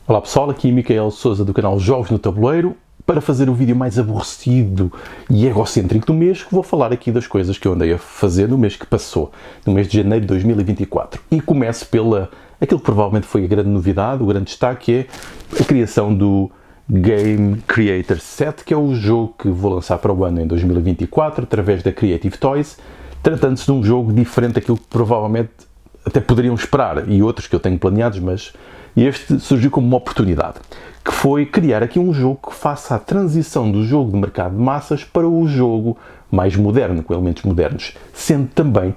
Olá pessoal, aqui é Micael Souza do canal Jogos no Tabuleiro para fazer o vídeo mais aborrecido e egocêntrico do mês, que vou falar aqui das coisas que eu andei a fazer no mês que passou, no mês de janeiro de 2024. E começo aquilo que provavelmente foi a grande novidade, o grande destaque, que é a criação do Game Creator Set, que é o jogo que vou lançar para o ano em 2024 através da Creative Toys, tratando-se de um jogo diferente daquilo que provavelmente até poderiam esperar, e outros que eu tenho planeados, mas este surgiu como uma oportunidade, que foi criar aqui um jogo que faça a transição do jogo de mercado de massas para o jogo mais moderno, com elementos modernos, sendo também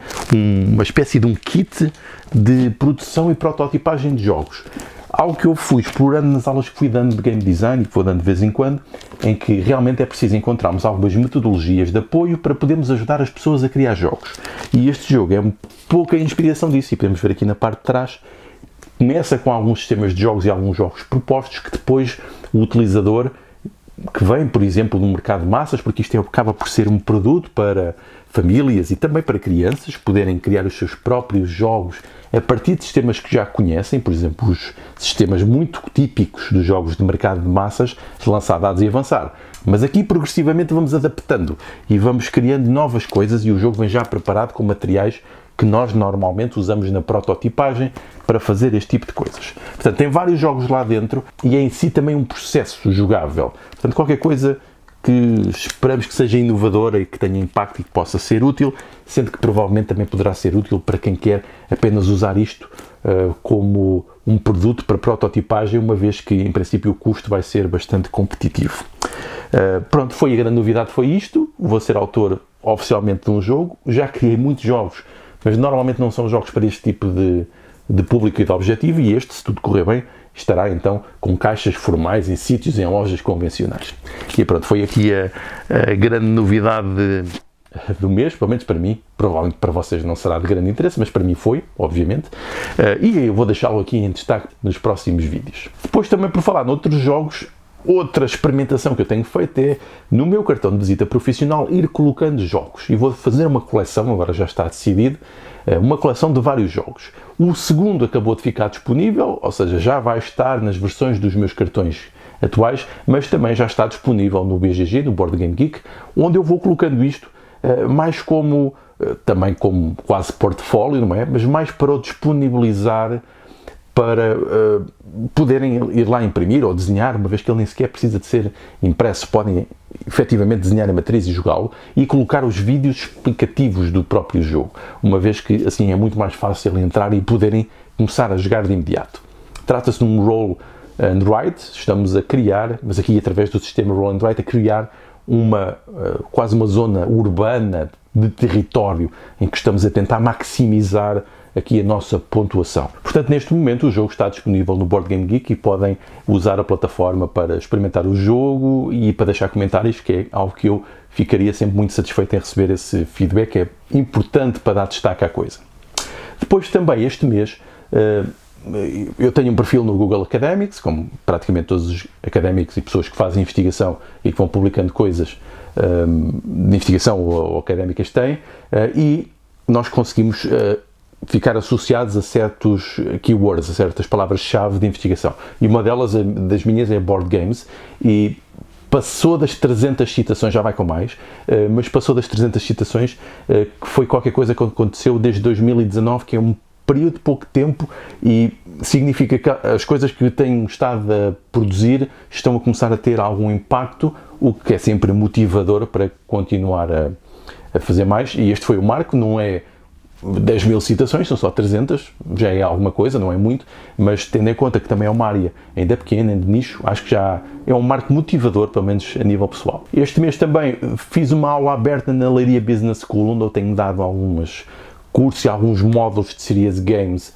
uma espécie de um kit de produção e prototipagem de jogos. Algo que eu fui explorando nas aulas que fui dando de game design e que vou dando de vez em quando, em que realmente é preciso encontrarmos algumas metodologias de apoio para podermos ajudar as pessoas a criar jogos. E este jogo é um pouco a inspiração disso, e podemos ver aqui na parte de trás. Começa com alguns sistemas de jogos e alguns jogos propostos que depois o utilizador, que vem, por exemplo, do mercado de massas, porque isto acaba por ser um produto para famílias e também para crianças, poderem criar os seus próprios jogos a partir de sistemas que já conhecem, por exemplo, os sistemas muito típicos dos jogos de mercado de massas, de lançar dados e avançar. Mas aqui, progressivamente, vamos adaptando e vamos criando novas coisas, e o jogo vem já preparado com materiais que nós normalmente usamos na prototipagem para fazer este tipo de coisas. Portanto, tem vários jogos lá dentro e é em si também um processo jogável. Portanto, qualquer coisa que esperamos que seja inovadora e que tenha impacto e que possa ser útil, sendo que provavelmente também poderá ser útil para quem quer apenas usar isto como um produto para prototipagem, uma vez que, em princípio, o custo vai ser bastante competitivo. Pronto, foi a grande novidade, foi isto. Vou ser autor oficialmente de um jogo. Já criei muitos jogos, mas normalmente não são jogos para este tipo de público e de objetivo, e este, se tudo correr bem, estará então com caixas formais em sítios, em lojas convencionais. E pronto, foi aqui a grande novidade do mês, pelo menos para mim. Provavelmente para vocês não será de grande interesse, mas para mim foi, obviamente, e eu vou deixá-lo aqui em destaque nos próximos vídeos. Depois, também por falar noutros jogos, outra experimentação que eu tenho feito é, no meu cartão de visita profissional, ir colocando jogos. E vou fazer uma coleção, agora já está decidido, uma coleção de vários jogos. O segundo acabou de ficar disponível, ou seja, já vai estar nas versões dos meus cartões atuais, mas também já está disponível no BGG, no Board Game Geek, onde eu vou colocando isto mais também como quase portfólio, não é? Mas mais para o disponibilizar, para poderem ir lá imprimir ou desenhar, uma vez que ele nem sequer precisa de ser impresso. Podem efetivamente desenhar a matriz e jogá-lo e colocar os vídeos explicativos do próprio jogo, uma vez que assim é muito mais fácil entrar e poderem começar a jogar de imediato. Trata-se de um roll and write. Estamos a criar, mas aqui através do sistema roll and write, a criar quase uma zona urbana de território em que estamos a tentar maximizar aqui a nossa pontuação. Portanto, neste momento o jogo está disponível no Board Game Geek e podem usar a plataforma para experimentar o jogo e para deixar comentários, que é algo que eu ficaria sempre muito satisfeito em receber esse feedback. É importante para dar destaque à coisa. Depois também, este mês, eu tenho um perfil no Google Academics, como praticamente todos os académicos e pessoas que fazem investigação e que vão publicando coisas de investigação ou académicas têm, e nós conseguimos ficar associados a certos keywords, a certas palavras-chave de investigação. E uma delas, das minhas, é board games, e passou das 300 citações, já vai com mais, mas passou das 300 citações, que foi qualquer coisa que aconteceu desde 2019, que é um período de pouco tempo, e significa que as coisas que tenho estado a produzir estão a começar a ter algum impacto, o que é sempre motivador para continuar a fazer mais. E este foi o marco. Não é 10 mil citações, são só 300, já é alguma coisa, não é muito, mas tendo em conta que também é uma área ainda pequena, ainda de nicho, acho que já é um marco motivador, pelo menos a nível pessoal. Este mês também fiz uma aula aberta na Leiria Business School, onde eu tenho dado alguns cursos e alguns módulos de Serious Games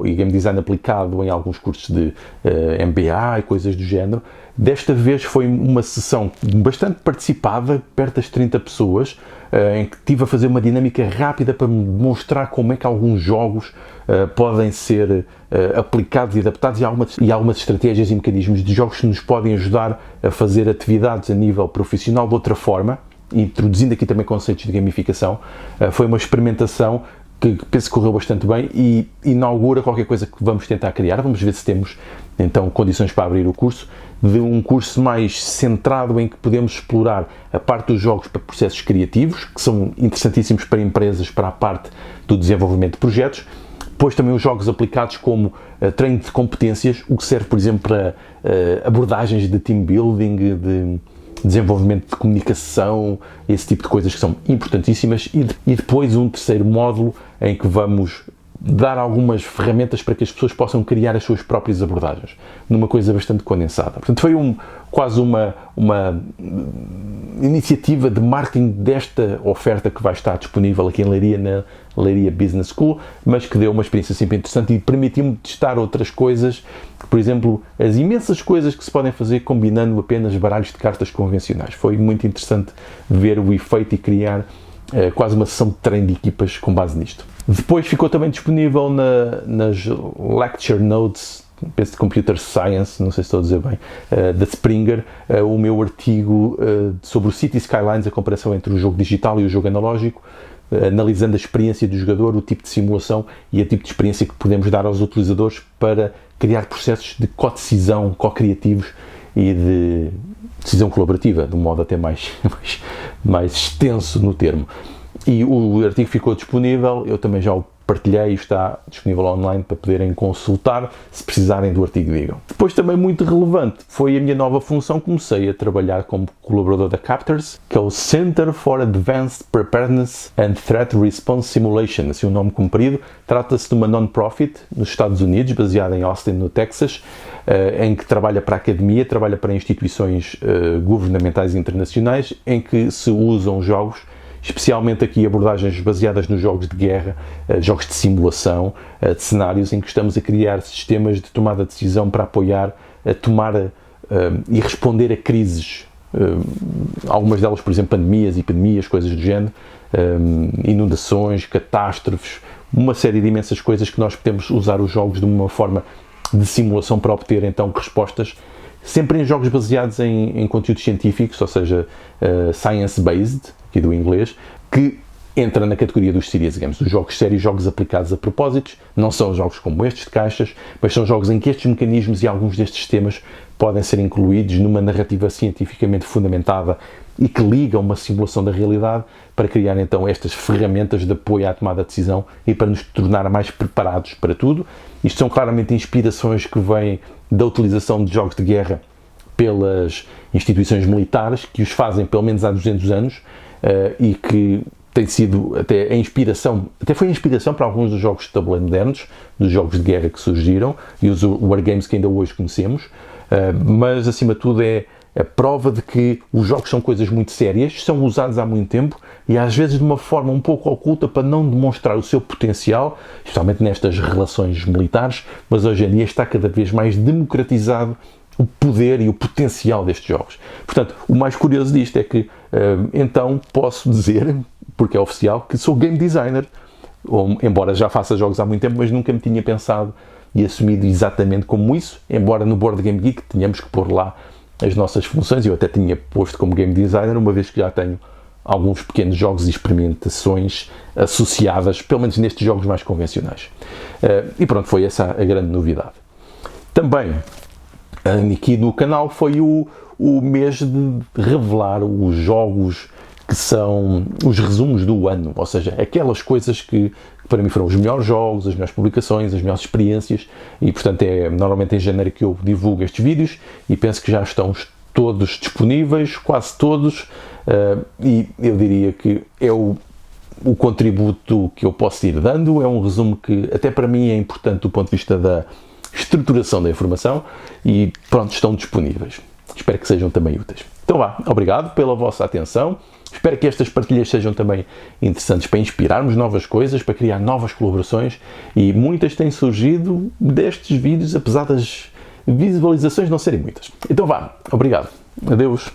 e Game Design aplicado em alguns cursos de MBA e coisas do género. Desta vez foi uma sessão bastante participada, perto das 30 pessoas, em que estive a fazer uma dinâmica rápida para mostrar como é que alguns jogos podem ser aplicados e adaptados, e algumas estratégias e mecanismos de jogos que nos podem ajudar a fazer atividades a nível profissional de outra forma, introduzindo aqui também conceitos de gamificação. Foi uma experimentação que penso que correu bastante bem e inaugura qualquer coisa que vamos tentar criar. Vamos ver se temos então condições para abrir o curso, de um curso mais centrado em que podemos explorar a parte dos jogos para processos criativos, que são interessantíssimos para empresas, para a parte do desenvolvimento de projetos. Depois também os jogos aplicados como treino de competências, o que serve, por exemplo, para abordagens de team building, de desenvolvimento de comunicação, esse tipo de coisas que são importantíssimas. E depois um terceiro módulo em que vamos dar algumas ferramentas para que as pessoas possam criar as suas próprias abordagens, numa coisa bastante condensada. Portanto, foi quase uma iniciativa de marketing desta oferta que vai estar disponível aqui em Leiria, na Leiria Business School, mas que deu uma experiência sempre interessante e permitiu-me testar outras coisas, por exemplo, as imensas coisas que se podem fazer combinando apenas baralhos de cartas convencionais. Foi muito interessante ver o efeito e criar quase uma sessão de treino de equipas com base nisto. Depois ficou também disponível nas Lecture Notes, penso de Computer Science, não sei se estou a dizer bem, da Springer, o meu artigo sobre o City Skylines, a comparação entre o jogo digital e o jogo analógico, analisando a experiência do jogador, o tipo de simulação e o tipo de experiência que podemos dar aos utilizadores para criar processos de co-decisão, co-criativos e de decisão colaborativa, de um modo até mais extenso no termo. E o artigo ficou disponível, eu também já o partilhei, está disponível online para poderem consultar, se precisarem do artigo digam. Depois também muito relevante foi a minha nova função, comecei a trabalhar como colaborador da Captors, que é o Center for Advanced Preparedness and Threat Response Simulation, assim um nome comprido. Trata-se de uma non-profit nos Estados Unidos, baseada em Austin, no Texas, em que trabalha para a academia, trabalha para instituições governamentais e internacionais, em que se usam jogos, especialmente aqui abordagens baseadas nos jogos de guerra, jogos de simulação, de cenários em que estamos a criar sistemas de tomada de decisão para apoiar a tomar e responder a crises. Algumas delas, por exemplo, pandemias, epidemias, coisas do género, inundações, catástrofes, uma série de imensas coisas que nós podemos usar os jogos de uma forma de simulação para obter então respostas, sempre em jogos baseados em conteúdos científicos, ou seja, science-based, aqui do inglês, que entra na categoria dos serious games, dos jogos sérios, jogos aplicados a propósitos. Não são jogos como estes de caixas, mas são jogos em que estes mecanismos e alguns destes sistemas podem ser incluídos numa narrativa cientificamente fundamentada e que liga uma simulação da realidade para criar então estas ferramentas de apoio à tomada de decisão e para nos tornar mais preparados para tudo. Isto são claramente inspirações que vêm da utilização de jogos de guerra pelas instituições militares, que os fazem pelo menos há 200 anos, e que tem sido até foi a inspiração para alguns dos jogos de tabuleiro modernos, dos jogos de guerra que surgiram e os wargames que ainda hoje conhecemos, mas acima de tudo é a prova de que os jogos são coisas muito sérias, são usados há muito tempo e às vezes de uma forma um pouco oculta para não demonstrar o seu potencial, especialmente nestas relações militares, mas hoje em dia está cada vez mais democratizado o poder e o potencial destes jogos. Portanto, o mais curioso disto é que, então, posso dizer, porque é oficial, que sou game designer, embora já faça jogos há muito tempo, mas nunca me tinha pensado e assumido exatamente como isso, embora no Board Game Geek tenhamos que pôr lá as nossas funções, eu até tinha posto como game designer, uma vez que já tenho alguns pequenos jogos e experimentações associadas, pelo menos nestes jogos mais convencionais. E pronto, foi essa a grande novidade. Também, aqui no canal, foi o mês de revelar os jogos que são os resumos do ano, ou seja, aquelas coisas que para mim foram os melhores jogos, as melhores publicações, as melhores experiências, e portanto é normalmente em janeiro que eu divulgo estes vídeos e penso que já estão todos disponíveis, quase todos, e eu diria que é o contributo que eu posso ir dando, é um resumo que até para mim é importante do ponto de vista da estruturação da informação e pronto, estão disponíveis. Espero que sejam também úteis. Então vá, obrigado pela vossa atenção. Espero que estas partilhas sejam também interessantes para inspirarmos novas coisas, para criar novas colaborações e muitas têm surgido destes vídeos, apesar das visualizações não serem muitas. Então vá, obrigado. Adeus.